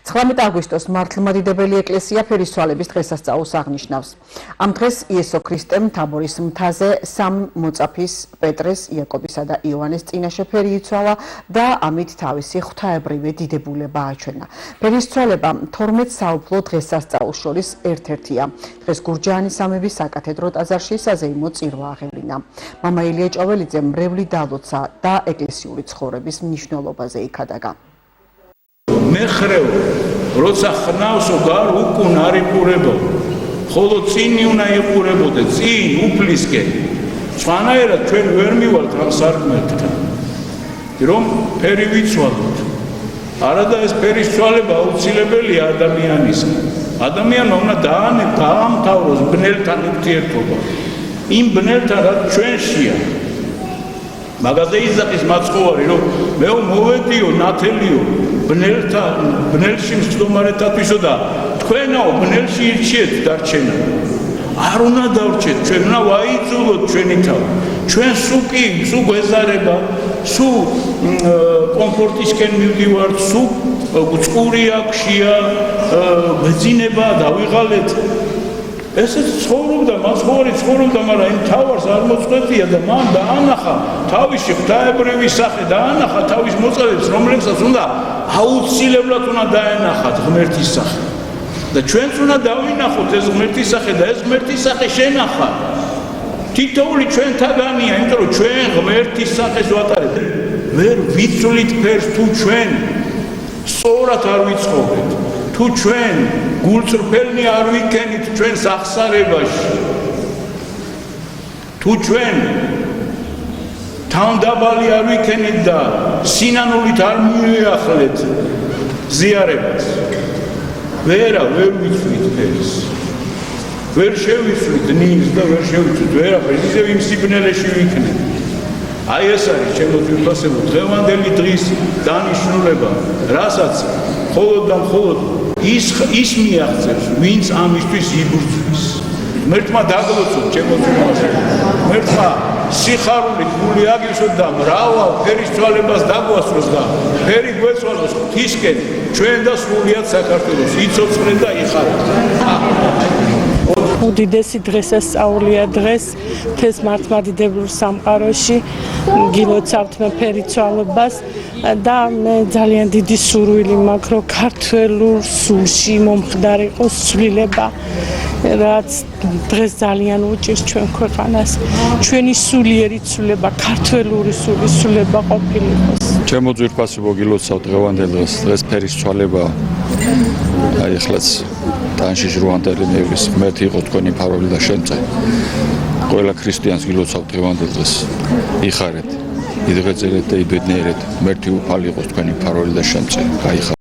19 აგვისტოს მართლმადიდებელი ეკლესია ფერისცვალების დღესასწაულს აღნიშნავს. Ამ დღეს იესო ქრისტემ თაბორის მთაზე სამ მოწაფის პეტრეს, იაკობისა და იოანეს წინაშე ფერი იცვალა და ამით თავისი ღვთაებრივი დიდებულება აჩვენა. ფერისცვალება 12 საუფლო დღესასწაულს შორის ერთ-ერთია. დღეს გურჯაანის სამების საკათედრო ტაძარში საზეიმო წირვა აღევლინა. მამა ილია ჭოველიძემ მრევლი დალოცა და ეკლესიური ცხოვრების მნიშვნელობაზე იქადაგა. მეხრევ როცა ხნავსო გარ უკუნ არ იყურებო ხოლო წინი უნდა იყურებოდე წინ უფლისკენ სხვანაირად ჩვენ ვერ მივალთ ამ სარკმელთან რომ ფერი ვიცვალოთ არადა ეს ფერის ცვალება აუცილებელია ადამიანისგან ადამიანმა უნდა დაამთავროს ბნელთან ურთიერთობა იმ ბნელთან რაც ჩვენშია მაგაზე იძახის მაცხოვარი რომ მე მოვედიო ნათელიო ბნელში მცდომარეთათვისო და თქვენაო ბნელში ირჩიეთ დარჩენა არ უნდა დავრჩეთ ჩვენ უნდა ვაიძულოთ ჩვენი თავი ჩვენ სულ გვეზარება სულ კომფორტისკენ მივდივართ სულ წყური აქვს ბენზინება დავიღალეთ ესეც ცხოვრობდა მაცხოვარი ცხოვრობდა მაგრამ იმ თავარს არ მოწყვეტია და მან დაანახა თავისი ღვთაებრივი სახე დაანახა თავის მოწაფეებს რომლებსაც უნდა აუცილებლად უნდა დაენახათ ღმერთის სახე და ჩვენც უნდა დავინახოთ ეს ღმერთის სახე და ეს ღმერთის სახე შენახა თითოეული ჩვენთაგანია იმიტომ რომ ჩვენ ღმერთის სახეს ვატარებთ ვერ ვიცვლით ფერს თუ ჩვენ სწორად არ ვიცხოვრეთ თუ ჩვენ გულწრფელნი არ ვიქენით ჩვენს აღსარებაში თუ ჩვენ თავდაბალი არ ვიქენით და სინანულით არ მივიახლეთ ზიარებას ვერ ვიცვლით ფერს ვერ შევიცვლით ნიმს და ვერ შევიცვლით ვერაფერს ისევ იმ სიბნელეში ვიქნებით აი ეს არის ჩემო თვითფასებო დღევანდელი დღის დანიშნულება რასაც მხოლოდ და მხოლოდ ის მიაღწევს ვინც ამისთვის იბრძვის ღმერთმა დაგლოცოთ ჩემო თვითფასებო ღმერთმა სიხარულით გული აგივსოთ და მრავალ ფერისცვალებას დაგვასწროს და ფერი გვეცვალოს ღვთისკენ ჩვენ და სრულიად საქართველოს იცოცხლეთ და იხარეთ უდიდესი დღესასწაულია დღეს მთელს მართლმადიდებელ სამყაროში გილოცავთ მე ფერისცვალებას და მე ძალიან დიდი სურვილი მაქვს რომ ქართველურ სულში მომხდარ იყოს ცვლილება რაც დღეს ძალიან უჭირს ჩვენ ქვეყანას ჩვენი სულიერი ცვლილება ქართველური სულება ყოფილიყოს ჩემო ძვირფასებო გილოცავ დღევანდელ დღეს ფერისცვალება აი ახლაც ტანში ჟრუანდელი ნევის ღმერთი იყო თქვენი ფარველი და შემწე ყველა ქრისტიანს გილოცავ დღევანდელ დღეს იხარეთ იდღეძერეთ და იბედნიერეთ ღმერთი უფალი იყოს თქვენი ფარველი და შემწე გაიხარეთ